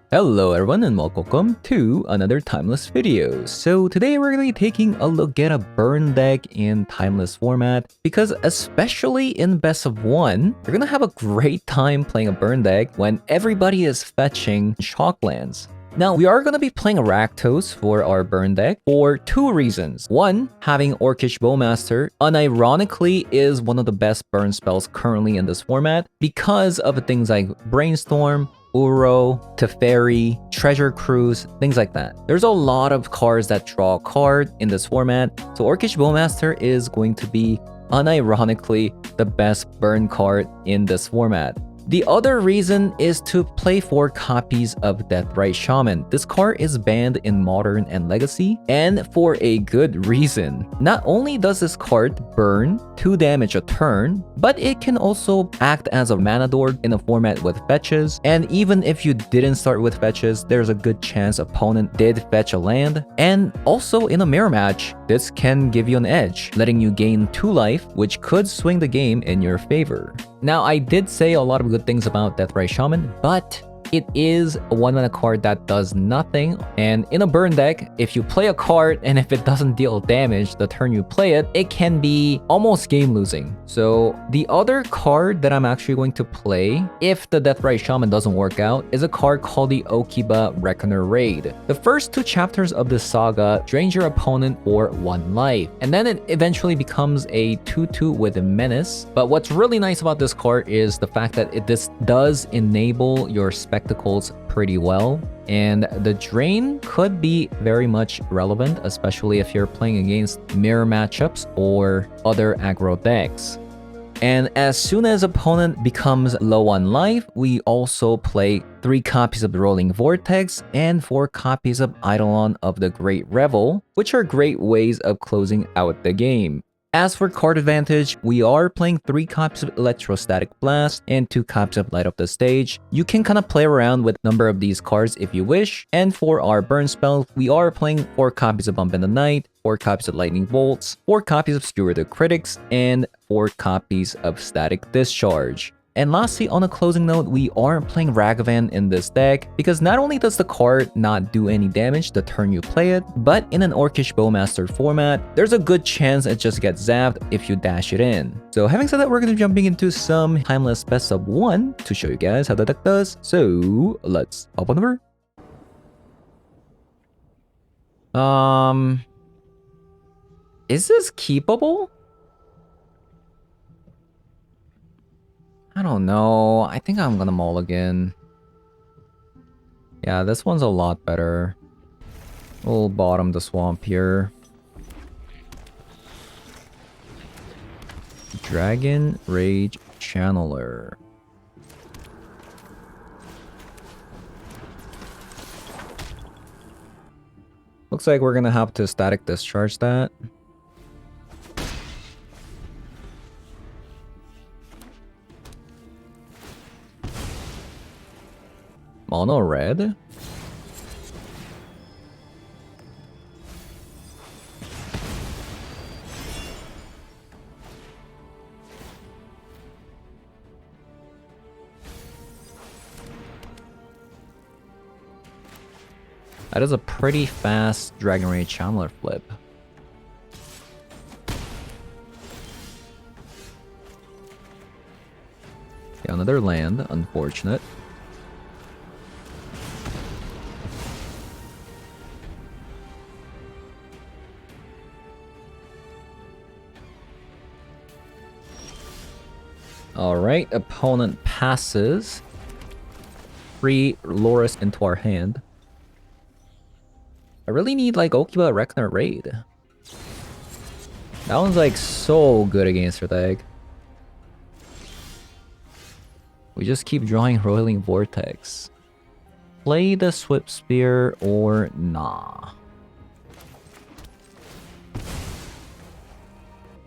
Hello everyone and welcome to another Timeless video. So today we're going to be taking a look at a burn deck in Timeless format because especially in best of one, you're going to have a great time playing a burn deck when everybody is fetching shocklands. Now, we are going to be playing Rakdos for our burn deck for two reasons. One, having Orcish Bowmaster unironically is one of the best burn spells currently in this format because of things like Brainstorm, Uro, Teferi, Treasure Cruise, things like that. There's a lot of cards that draw a card in this format, so Orcish Bowmaster is going to be unironically the best burn card in this format. The other reason is to play 4 copies of Deathrite Shaman. This card is banned in Modern and Legacy, and for a good reason. Not only does this card burn 2 damage a turn, but it can also act as a mana dork in a format with fetches, and even if you didn't start with fetches, there's a good chance opponent did fetch a land. And also in a mirror match, this can give you an edge, letting you gain 2 life, which could swing the game in your favor. Now, I did say a lot of good things about Deathrite Shaman, but it is a 1-mana card that does nothing, and in a burn deck, if you play a card and if it doesn't deal damage the turn you play it, it can be almost game losing. So the other card that I'm actually going to play, if the Deathrite Shaman doesn't work out, is a card called the Okiba Reckoner Raid. The first 2 chapters of this saga drains your opponent for 1 life, and then it eventually becomes a 2/2 with a menace. But what's really nice about this card is the fact that this does enable your spectacles pretty well, and the drain could be very much relevant, especially if you're playing against mirror matchups or other aggro decks. And as soon as opponent becomes low on life, we also play 3 copies of the Rolling Vortex and 4 copies of Eidolon of the Great Revel, which are great ways of closing out the game. As for card advantage, we are playing 3 copies of Electrostatic Blast and 2 copies of Light Up the Stage. You can kind of play around with number of these cards if you wish. And for our burn spell, we are playing 4 copies of Bump in the Night, 4 copies of Lightning Bolts, 4 copies of Skewer the Critics, and 4 copies of Static Discharge. And lastly, on a closing note, we aren't playing Ragavan in this deck because not only does the card not do any damage the turn you play it, but in an Orcish Bowmaster format, there's a good chance it just gets zapped if you dash it in. So having said that, we're going to be jumping into some Timeless Best of 1 to show you guys how the deck does. So let's hop on over. Is this keepable? I don't know. I think I'm gonna mulligan. Yeah, this one's a lot better. We'll bottom the swamp here. Dragon Rage Channeler. Looks like we're gonna have to static discharge that. Mono red. That is a pretty fast Dragon Rage Channeler flip. Okay, another land, unfortunate. Alright, opponent passes. 3 Loris into our hand. I really need like Okiba Reckoner Raid. That one's like so good against her deck. We just keep drawing Rolling Vortex. Play the Swift Spear or nah.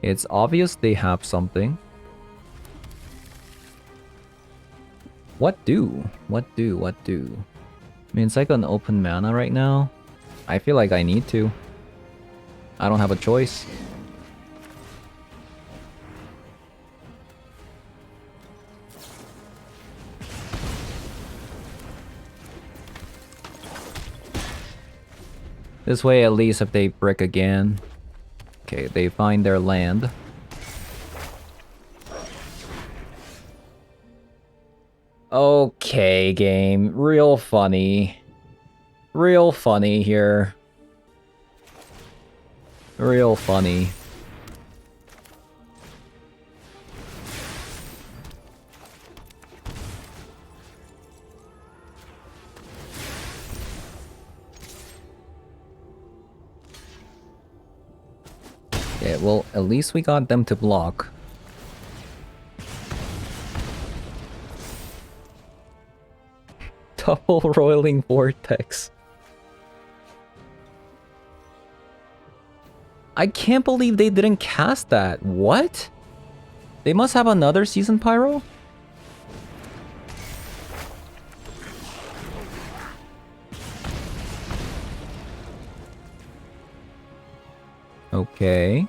It's obvious they have something. What do? What do? What do? I mean, it's like an open mana right now. I feel like I need to. I don't have a choice. This way, at least if they brick again. Okay, they find their land. Okay, game. Real funny. Real funny here. Real funny. Yeah, well, at least we got them to block. Double roiling vortex. I can't believe they didn't cast that. What? They must have another season pyro? Okay.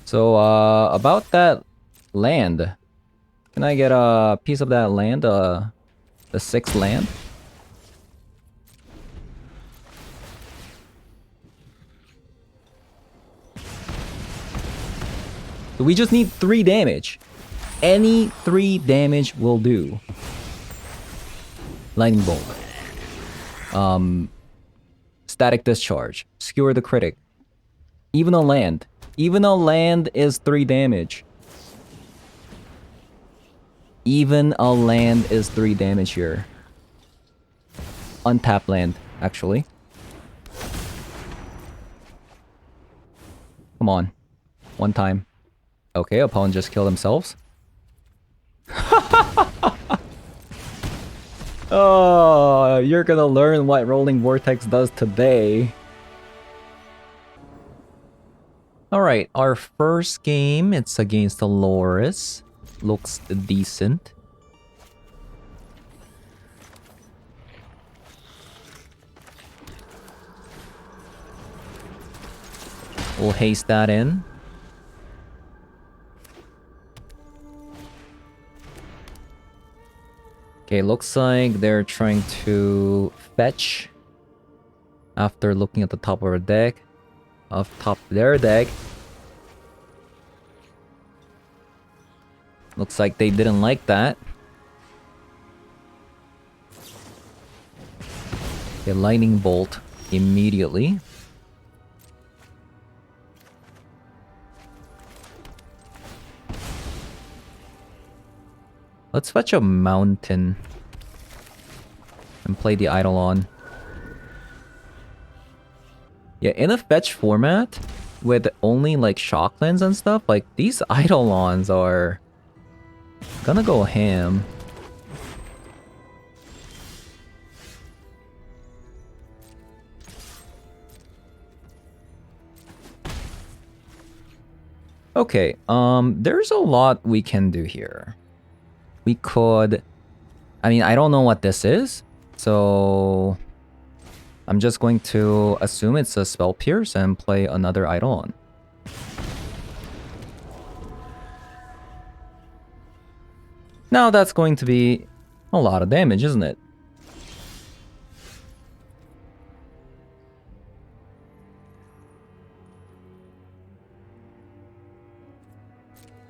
So, about that land. Can I get a piece of that land? The 6th land? So we just need 3 damage. Any 3 damage will do. Lightning bolt. Static discharge. Skewer the critic. Even a land. Even a land is 3 damage. Even a land is 3 damage here. Untapped land, actually. Come on. One time. Okay, opponent just killed themselves. Oh, you're gonna learn what Rolling Vortex does today. Alright, our first game, it's against the Loris. Looks decent. We'll haste that in. Okay, looks like they're trying to fetch after looking at the top of our deck. Off top of their deck. Looks like they didn't like that. Okay, lightning bolt immediately. Let's fetch a mountain and play the Eidolon. Yeah, in a fetch format with only like shocklands and stuff, like these Eidolons are gonna go ham. Okay, there's a lot we can do here. We could... I mean, I don't know what this is, so... I'm just going to assume it's a Spell Pierce and play another Eidolon. Now that's going to be a lot of damage, isn't it?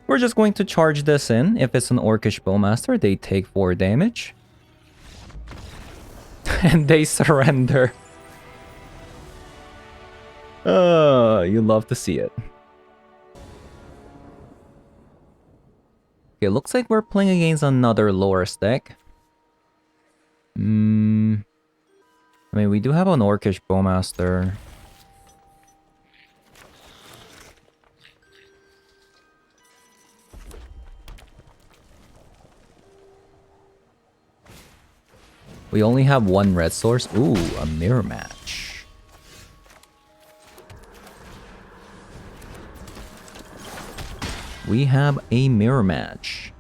We're just going to charge this in. If it's an Orcish Bowmaster, they take 4 damage. And they surrender. You love to see it. Okay, looks like we're playing against another Loris deck. I mean, we do have an Orcish Bowmaster. We only have 1 red source. Ooh, a mirror match. We have a mirror match.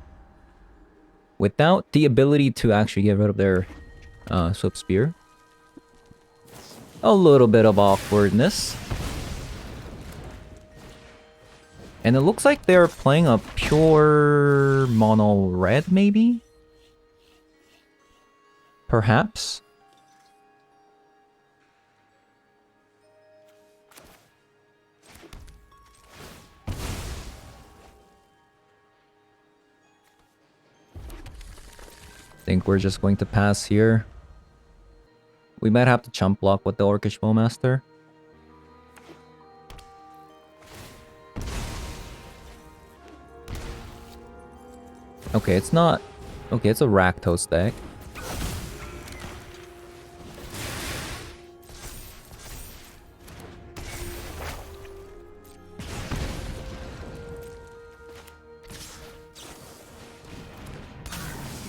Without the ability to actually get rid of their Swift Spear. A little bit of awkwardness. And it looks like they're playing a pure mono red, maybe? Perhaps? Think we're just going to pass here. We might have to chump block with the Orcish Bowmaster. Okay, it's not... Okay, it's a Rakdos deck.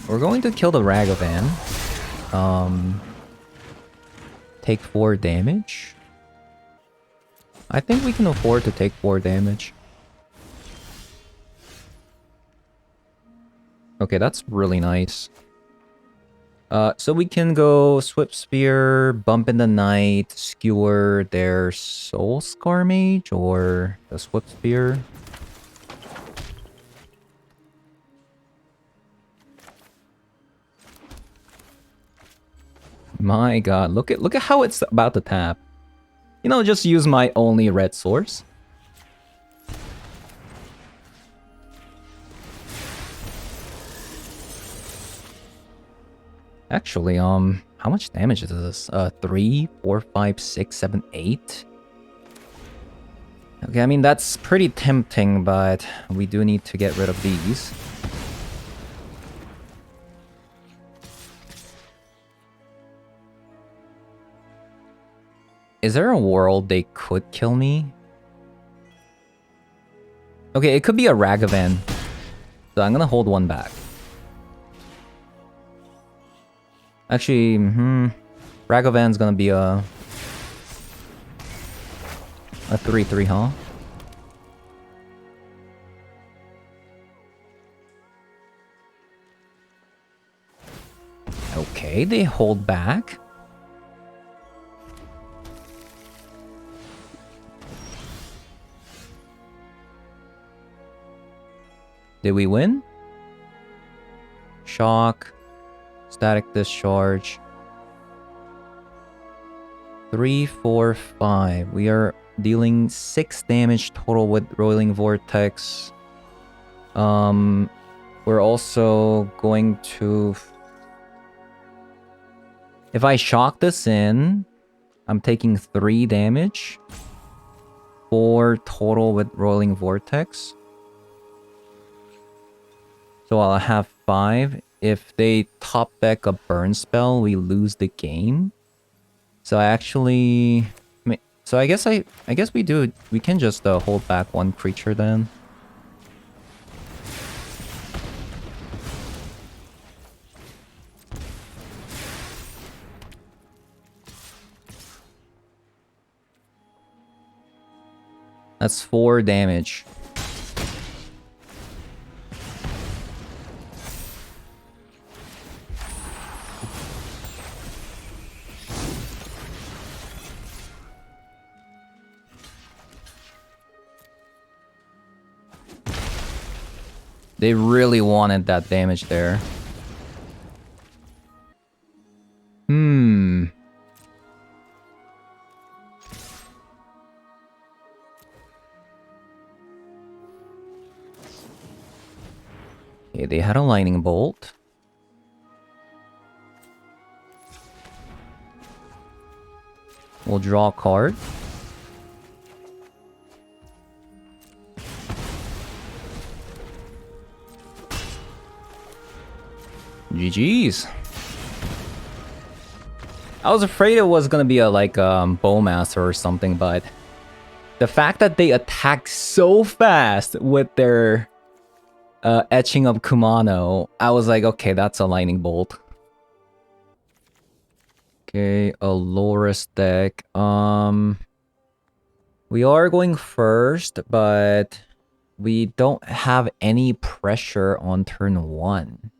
We're going to kill the Ragavan. Take 4 damage. I think we can afford to take 4 damage. Okay, that's really nice. So we can go Swift Spear, Bump in the Night, Skewer their Soul Scar Mage, or the Swift Spear. My god, look at how it's about to tap. You know, just use my only red source. Actually, how much damage is this? 3, 4, 5, 6, 7, 8? Okay, I mean, that's pretty tempting, but we do need to get rid of these. Is there a world they could kill me? Okay, it could be a Ragavan. So I'm gonna hold one back. Actually, Ragavan's gonna be a 3/3, huh? Okay, they hold back. Did we win? Shock. Static Discharge. 3, 4, 5. We are dealing 6 damage total with Roiling Vortex. We're also going to... If I shock this in, I'm taking 3 damage. 4 total with Roiling Vortex. So I'll have 5. If they top deck a burn spell, we lose the game. So I actually... So I guess we do... We can just hold back 1 creature then. That's 4 damage. They really wanted that damage there. Okay, they had a lightning bolt. We'll draw a card. GG's. I was afraid it was gonna be a Bowmaster or something, but the fact that they attack so fast with their etching of Kumano, I was like, okay, that's a lightning bolt. Okay, a Loris deck. We are going first, but we don't have any pressure on turn 1.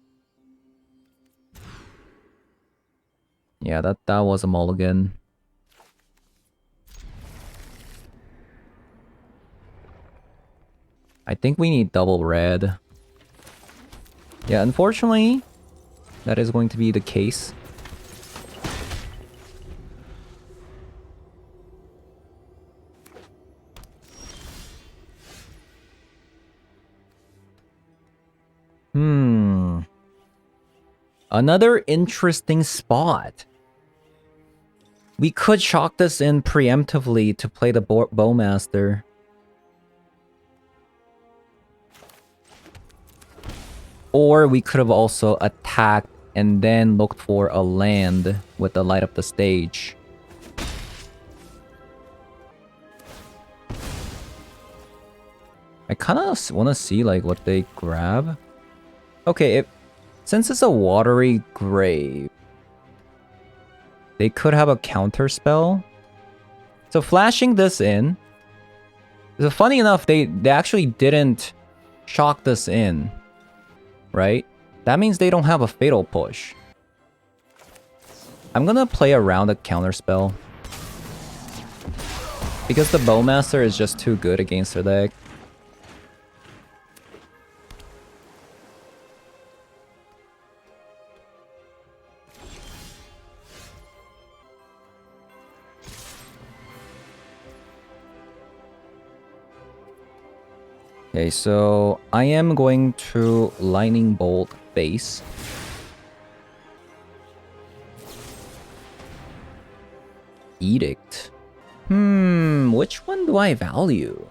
Yeah, that was a mulligan. I think we need double red. Yeah, unfortunately, that is going to be the case. Another interesting spot. We could chalk this in preemptively to play the Bowmaster. Or we could have also attacked and then looked for a land with the light up the stage. I kind of want to see like what they grab. Okay, since it's a watery grave, they could have a counter spell. So flashing this in. So funny enough, they actually didn't shock this in. Right? That means they don't have a fatal push. I'm gonna play around a counter spell. Because the Bowmaster is just too good against their deck. Okay, so I am going to Lightning Bolt base. Edict. Which one do I value?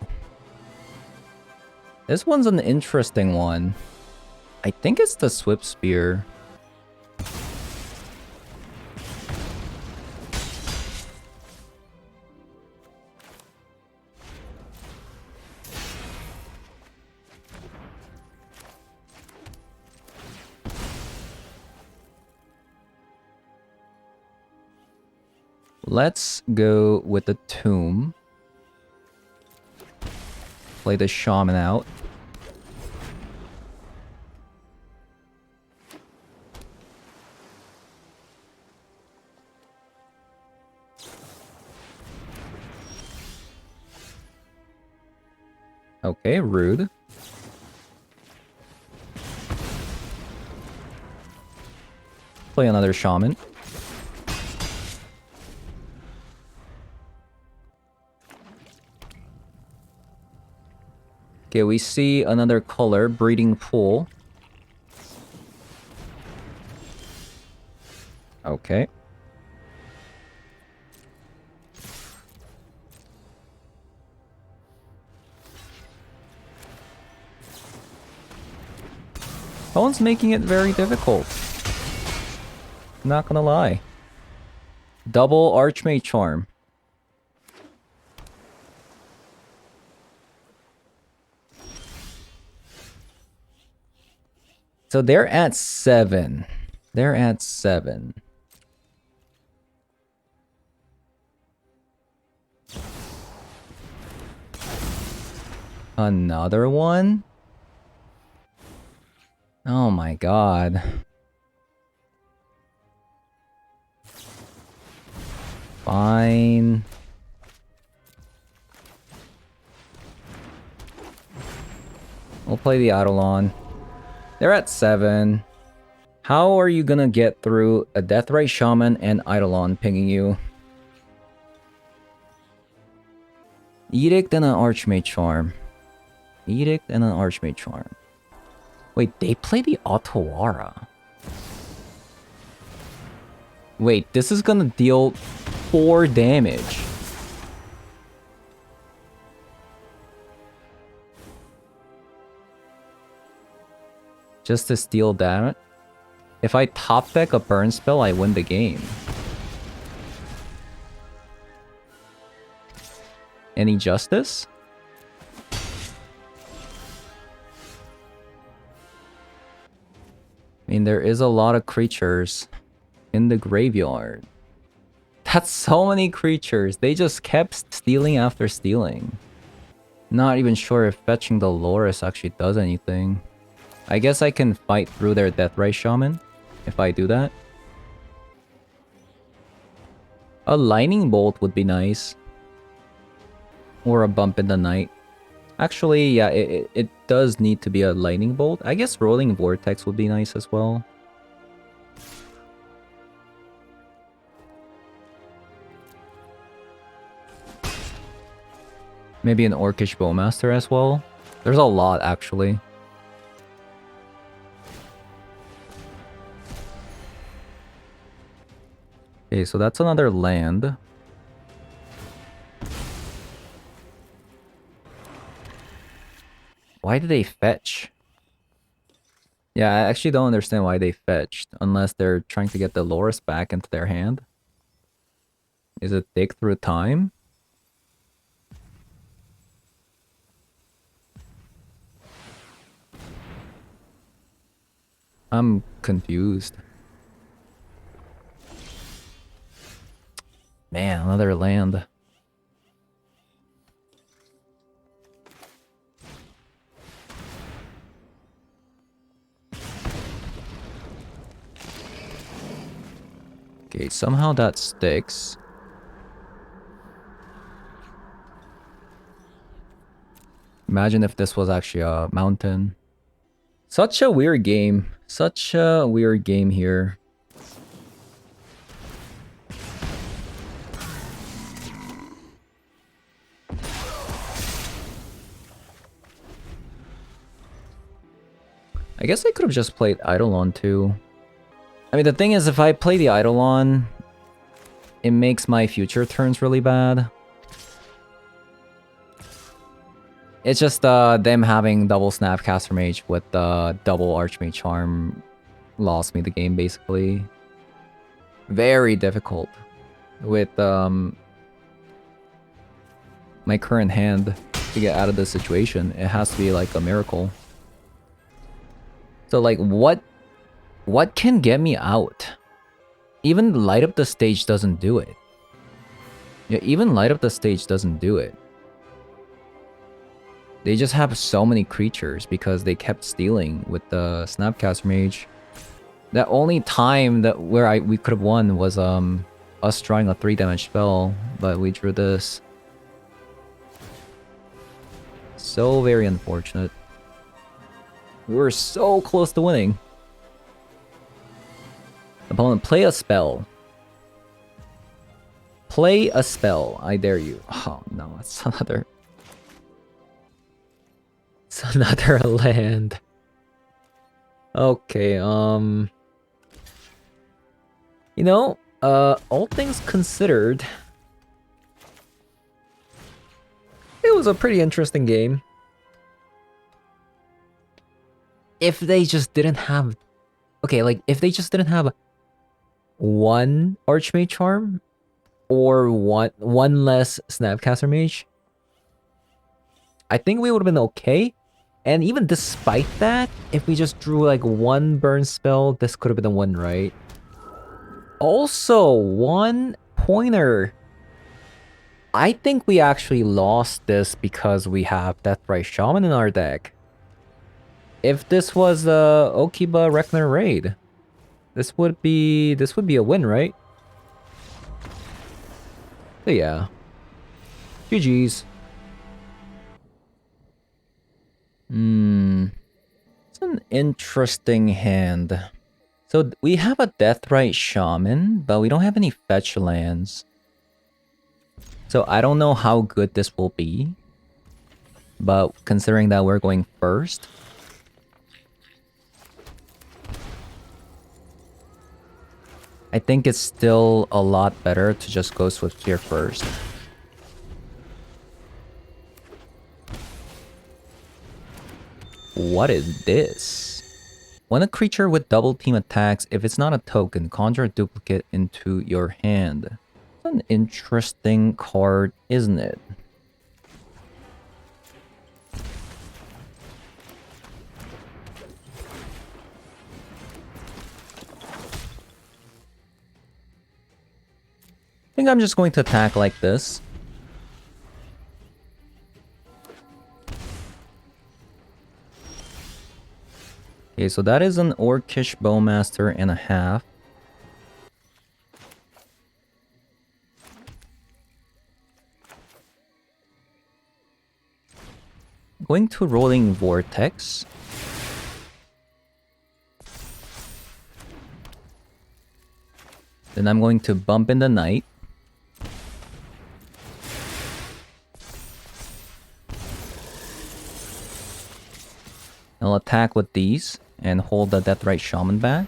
This one's an interesting one. I think it's the Swift Spear. Let's go with the Tomb. Play the Shaman out. Okay, rude. Play another Shaman. Okay, we see another color, Breeding Pool. Okay. Opponent's making it very difficult. Not gonna lie. Double Archmage Charm. So they're at 7. They're at 7. Another one? Oh my god. Fine. We'll play the Eidolon. They're at 7. How are you gonna get through a Deathrite Shaman and Eidolon pinging you? Edict and an Archmage Charm. Edict and an Archmage Charm. Wait, they play the Otawara. Wait, this is gonna deal 4 damage. Just to steal that? If I top deck a burn spell, I win the game. Any justice? I mean, there is a lot of creatures in the graveyard. That's so many creatures. They just kept stealing after stealing. Not even sure if fetching the Loris actually does anything. I guess I can fight through their Deathrite Shaman if I do that. A Lightning Bolt would be nice. Or a Bump in the Night. Actually, yeah, it does need to be a lightning bolt. I guess rolling vortex would be nice as well. Maybe an Orcish Bowmaster as well. There's a lot, actually. Okay, so that's another land. Why did they fetch? Yeah, I actually don't understand why they fetched, unless they're trying to get the Loris back into their hand. Is it dig through time? I'm confused. Man, another land. Okay, somehow that sticks. Imagine if this was actually a mountain. Such a weird game. Such a weird game here. I guess I could have just played Eidolon too. I mean, the thing is, if I play the Eidolon, it makes my future turns really bad. It's just them having double Snapcaster Mage with double Archmage Charm lost me the game, basically. Very difficult with my current hand to get out of this situation. It has to be like a miracle. So like, what can get me out? Even light up the stage doesn't do it. Yeah, even light up the stage doesn't do it. They just have so many creatures because they kept stealing with the Snapcaster Mage. The only time that we could have won was us drawing a 3 damage spell, but we drew this. So very unfortunate. We were so close to winning. Opponent, play a spell. Play a spell, I dare you. Oh no, it's another... It's another land. Okay, you know, all things considered, it was a pretty interesting game. If they just didn't have... Okay, like, if they just didn't have one Archmage Charm, or one less Snapcaster Mage, I think we would have been okay. And even despite that, if we just drew like one burn spell, this could have been the one, right? Also, one pointer. I think we actually lost this because we have Deathrite Shaman in our deck. If this was the Okiba Reckner raid, this would be a win, right? But yeah. GG's. It's an interesting hand. So we have a Deathrite Shaman, but we don't have any fetch lands. So I don't know how good this will be. But considering that we're going first, I think it's still a lot better to just go Swiftspear first. What is this? When a creature with double team attacks, if it's not a token, conjure a duplicate into your hand. It's an interesting card, isn't it? I think I'm just going to attack like this. Okay, so that is an Orcish Bowmaster and a half. going to Rolling Vortex. Then I'm going to Bump in the Night. I'll attack with these and hold the Deathrite Shaman back.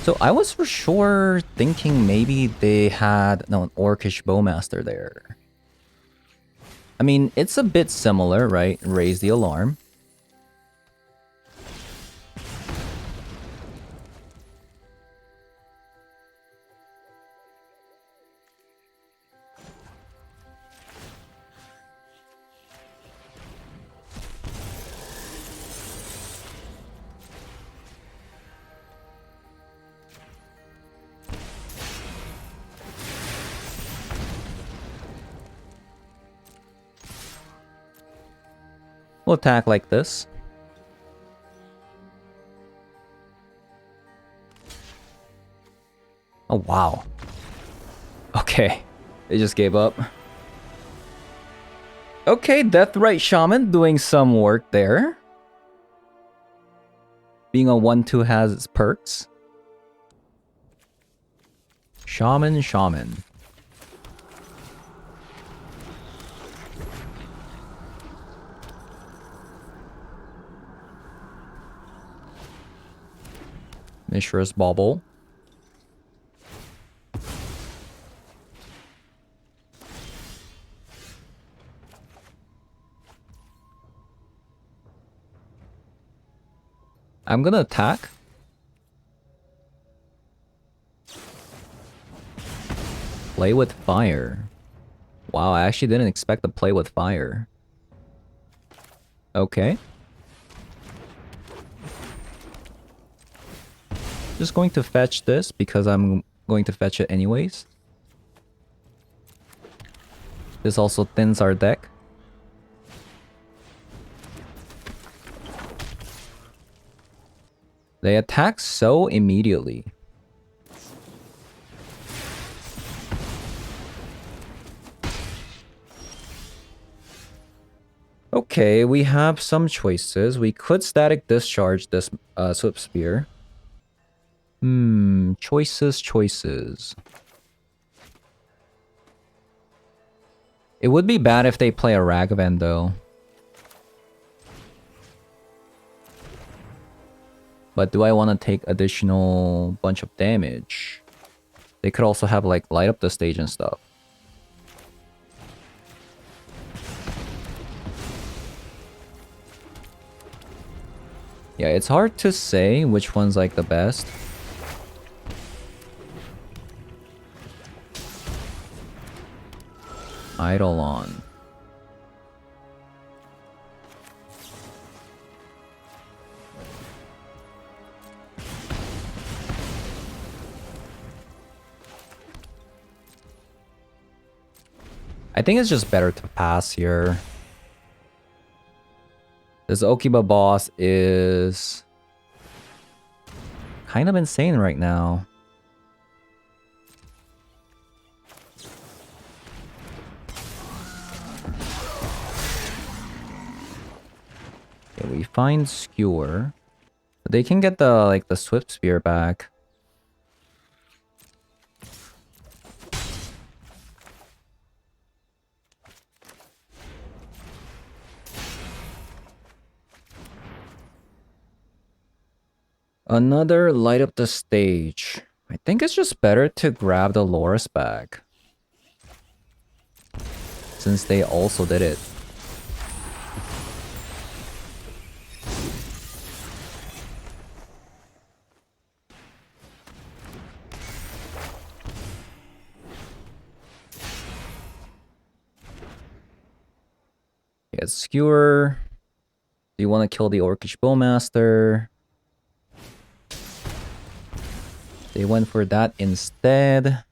So I was for sure thinking maybe they had an Orcish Bowmaster there. I mean, it's a bit similar, right? Raise the alarm. We'll attack like this. Oh, wow. Okay. They just gave up. Okay, Deathrite Shaman doing some work there. Being a 1-2 has its perks. Shaman. Mishra's Bauble. I'm gonna attack. Play with fire. Wow, I actually didn't expect to play with fire. Okay. Just going to fetch this because I'm going to fetch it anyways. This also thins our deck. They attack so immediately. Okay, we have some choices. We could static discharge this Swift Spear. Choices. It would be bad if they play a Ragavan though. But do I want to take additional bunch of damage? They could also have like light up the stage and stuff. Yeah, it's hard to say which one's like the best. Eidolon. I think it's just better to pass here. This Okiba boss is kind of insane right now. Okay, we find Skewer. But they can get the Swift Spear back. Another light up the stage. I think it's just better to grab the Loris back. Since they also did it. Get Skewer. Do you want to kill the Orcish Bowmaster? They went for that instead.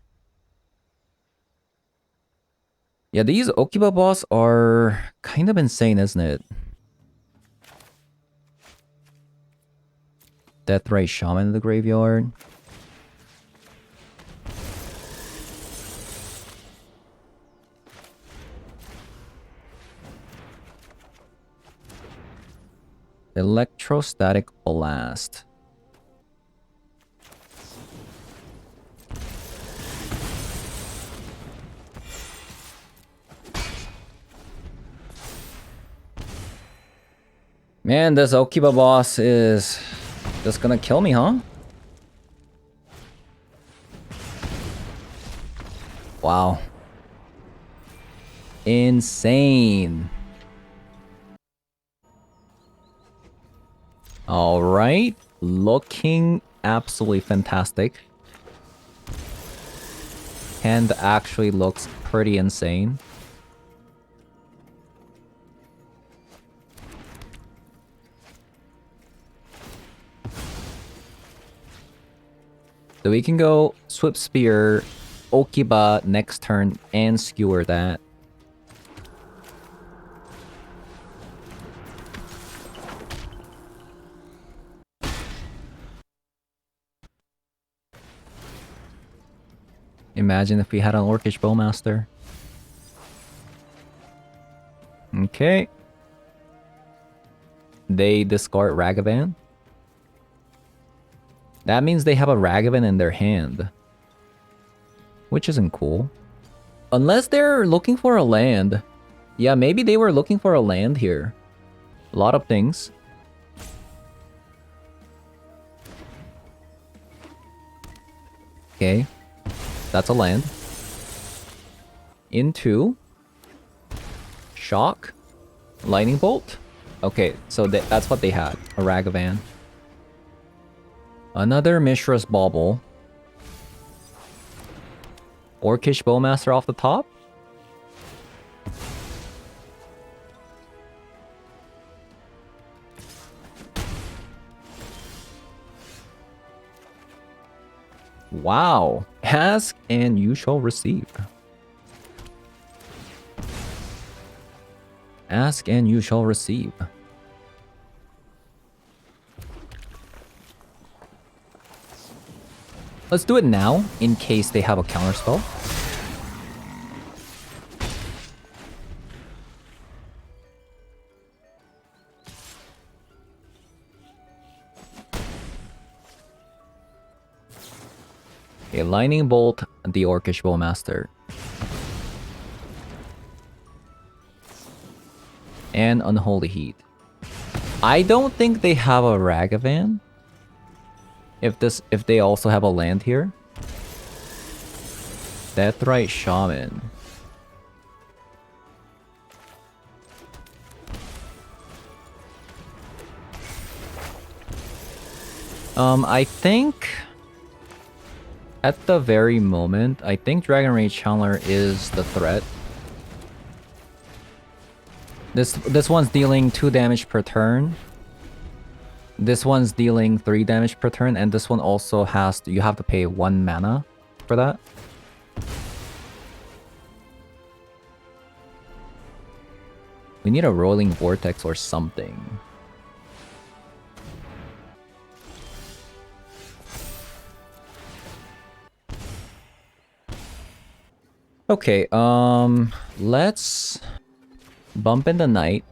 Yeah, these Okiba boss are kind of insane, isn't it? Deathrite Shaman in the graveyard. Electrostatic Blast. Man, this Okiba boss is just gonna kill me, huh? Wow. Insane. Alright. Looking absolutely fantastic. Hand actually looks pretty insane. So we can go Swift Spear, Okiba next turn, and skewer that. Imagine if we had an Orcish Bowmaster. Okay. They discard Ragavan. That means they have a Ragavan in their hand. Which isn't cool. Unless they're looking for a land. Yeah, maybe they were looking for a land here. A lot of things. Okay. That's a land. Into Shock. Lightning Bolt. Okay, so that's what they had. A Ragavan. Another Mishra's Bauble. Orcish Bowmaster off the top. Wow. Ask and you shall receive. Ask and you shall receive. Let's do it now, in case they have a counterspell. Okay, Lightning Bolt, the Orcish Bowmaster. And Unholy Heat. I don't think they have a Ragavan. If they also have a land here. Deathrite Shaman. I think at the very moment, I think Dragon Rage Channeler is the threat. This one's dealing 2 damage per turn. This one's dealing 3 damage per turn, and this one also has you have to pay 1 mana for that. We need a Rolling Vortex or something. Okay, let's bump in the night.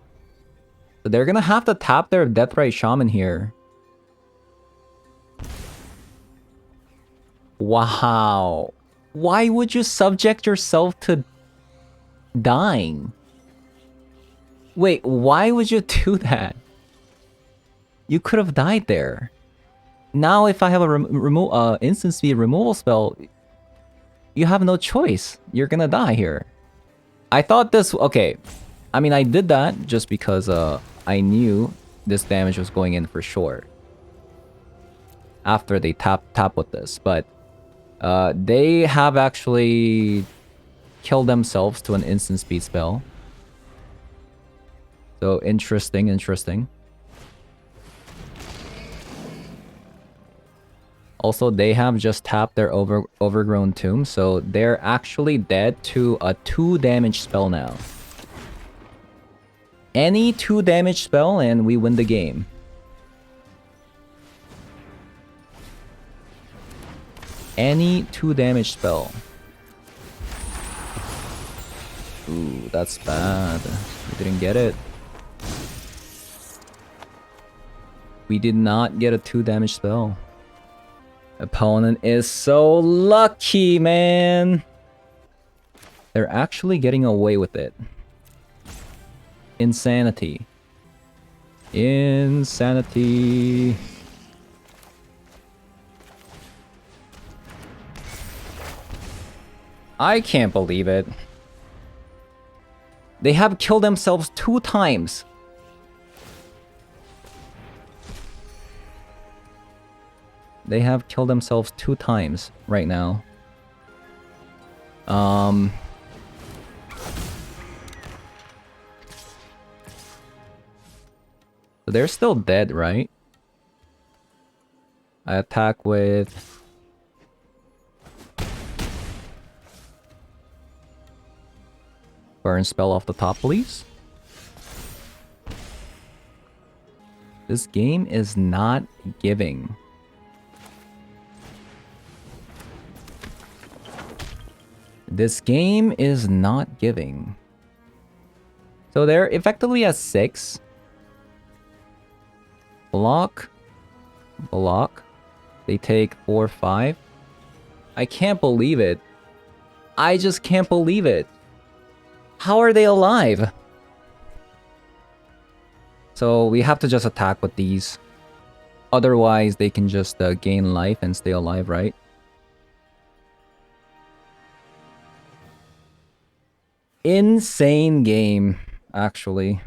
So they're gonna have to tap their Deathrite Shaman here. Wow. Why would you subject yourself to dying? Wait, why would you do that? You could have died there. Now if I have a instant speed removal spell, you have no choice. You're gonna die here. I thought this... Okay. I mean, I did that just because I knew this damage was going in for sure. After they tap with this. But they have actually killed themselves to an instant speed spell. So interesting. Also, they have just tapped their overgrown tomb, so they're actually dead to a 2 damage spell now. Any 2 damage spell and we win the game. Any 2 damage spell. Ooh, that's bad. We didn't get it. We did not get a 2 damage spell. Opponent is so lucky, man. They're actually getting away with it. Insanity. Insanity. I can't believe it. They have killed themselves 2 times. They have killed themselves 2 times right now. So they're still dead, right? I attack with... burn spell off the top, please. This game is not giving. This game is not giving. So they're effectively at 6. Block. Block. They take 4, 5. I can't believe it. I just can't believe it. How are they alive? So we have to just attack with these. Otherwise, they can just gain life and stay alive, right? Insane game, actually.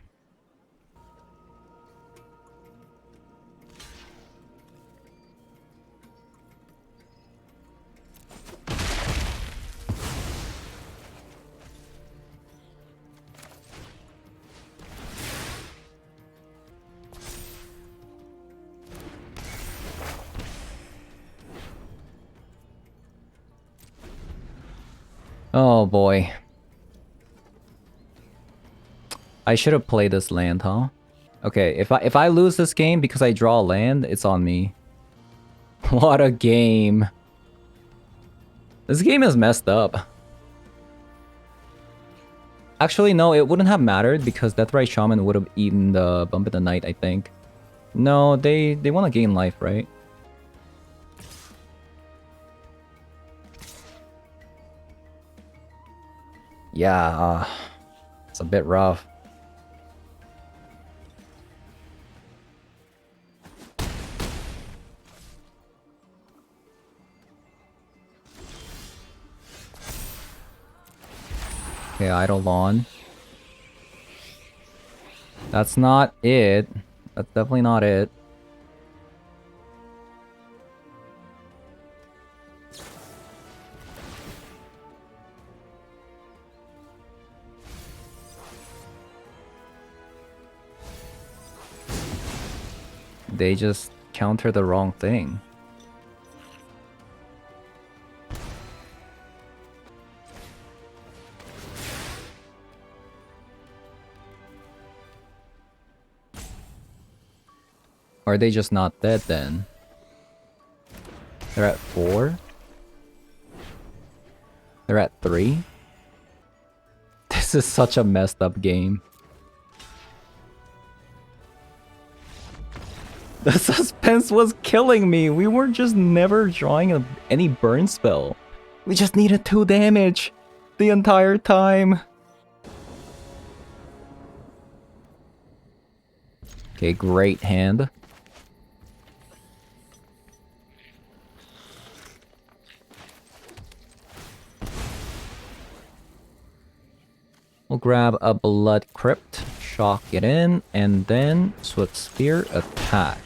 Oh boy. I should have played this land, huh? Okay, if I lose this game because I draw a land, it's on me. What a game. This game is messed up. Actually, no, it wouldn't have mattered because Deathrite Shaman would have eaten the Bump of the Night, I think. No, they want to gain life, right? Yeah, it's a bit rough. Okay, Eidolon. That's not it. That's definitely not it. They just counter the wrong thing. Or are they just not dead then? They're at 4? They're at 3? This is such a messed up game. The suspense was killing me. We were just never drawing any burn spell. We just needed 2 damage the entire time. Okay, great hand. We'll grab a Blood Crypt, shock it in, and then Swift Spear attack.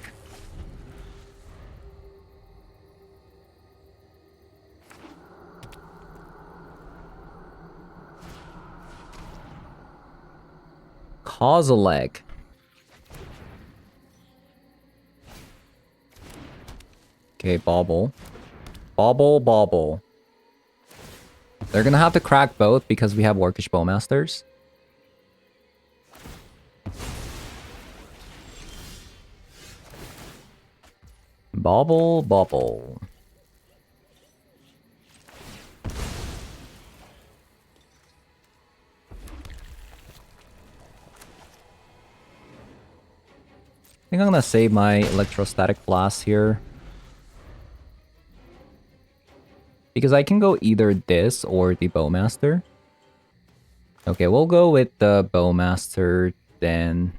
Kozilek. Okay, Bauble. Bauble, Bauble. They're gonna have to crack both because we have Orcish Bowmasters. Bauble, Bauble. think I'm gonna save my Electrostatic Blast here. Because I can go either this or the Bowmaster. Okay, we'll go with the Bowmaster then.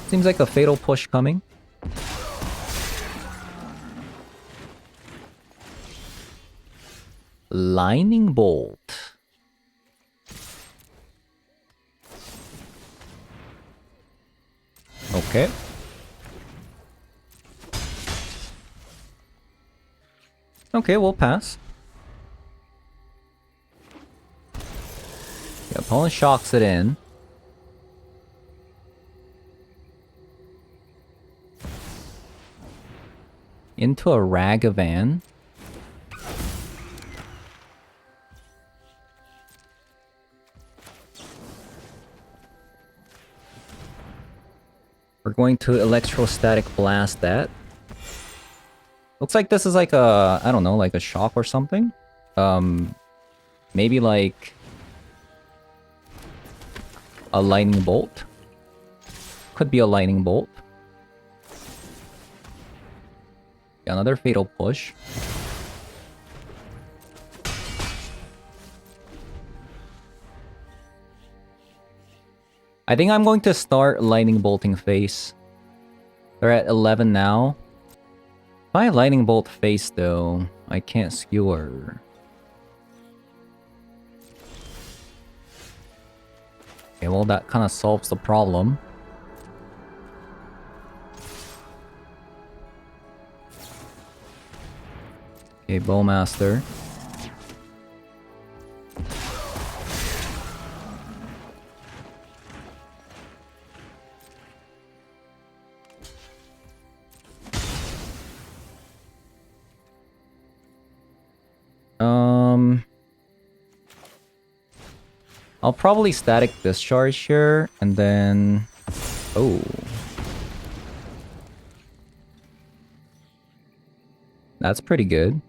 Seems like a Fatal Push coming. Lightning Bolt. Okay. Okay, we'll pass. The opponent shocks it in. Into a Ragavan. We're going to Electrostatic Blast that. Looks like this is like a, I don't know, like a shock or something. Maybe like a lightning bolt. Could be a lightning bolt. Another Fatal Push. I think I'm going to start lightning bolting face. They're at 11 now. If I lightning bolt face though, I can't skewer. Okay, well that kind of solves the problem. Okay, Bowmaster. I'll probably Static Discharge here, and then... Oh. That's pretty good.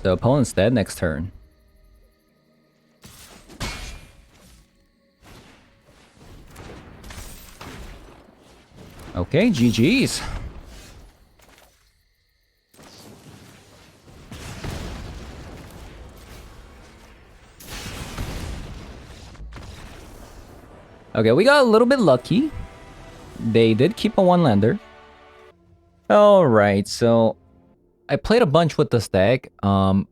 The opponent's dead next turn. Okay, GG's. Okay, we got a little bit lucky. They did keep a one-lander. Alright, so I played a bunch with this deck.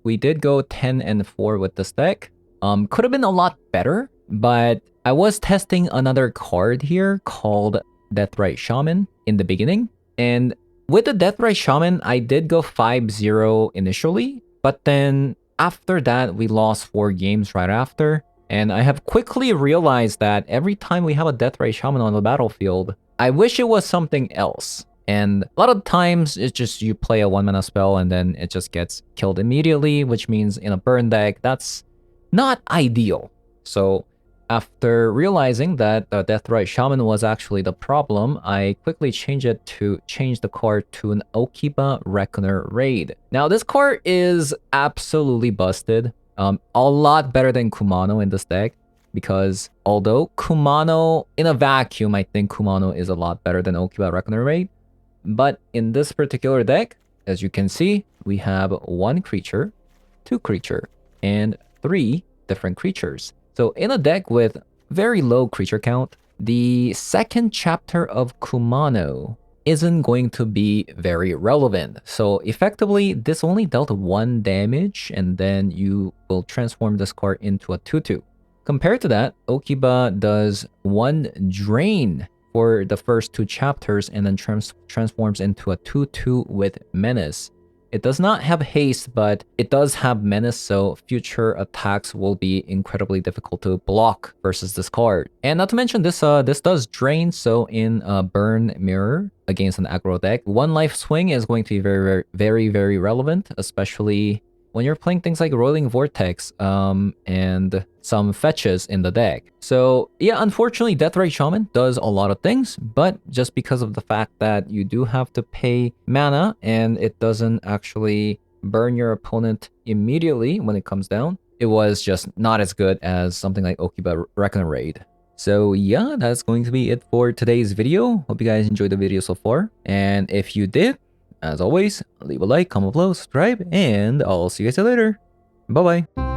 We did go 10 and 4 with this deck. Could have been a lot better, but I was testing another card here called Deathrite Shaman in the beginning. And with the Deathrite Shaman, I did go 5-0 initially, but then after that, we lost 4 games right after. And I have quickly realized that every time we have a Deathrite Shaman on the battlefield, I wish it was something else. And a lot of times, it's just you play a 1-mana spell and then it just gets killed immediately, which means in a burn deck, that's not ideal. So after realizing that the Deathrite Shaman was actually the problem, I quickly changed the card to an Okiba Reckoner Raid. Now this card is absolutely busted. A lot better than Kumano in this deck, because although Kumano, in a vacuum, I think Kumano is a lot better than Okiba Reckoner Raid, but in this particular deck, as you can see, we have 1 creature, 2 creature, and 3 different creatures. So in a deck with very low creature count, the second chapter of Kumano isn't going to be very relevant. So effectively, this only dealt 1 damage, and then you will transform this card into a 2/2. Compared to that, Okiba does 1 drain for the first 2 chapters, and then transforms into a 2/2 with Menace. It does not have haste, but it does have Menace, so future attacks will be incredibly difficult to block versus this card. And not to mention, this does drain, so in a Burn Mirror against an aggro deck, 1 life swing is going to be very relevant, especially when you're playing things like Rolling Vortex and some fetches in the deck. So yeah, unfortunately, Deathrite Shaman does a lot of things, but just because of the fact that you do have to pay mana and it doesn't actually burn your opponent immediately when it comes down, it was just not as good as something like Okiba Reckoner Raid. So yeah, that's going to be it for today's video. Hope you guys enjoyed the video so far. And if you did, as always, leave a like, comment below, subscribe, and I'll see you guys later. Bye-bye.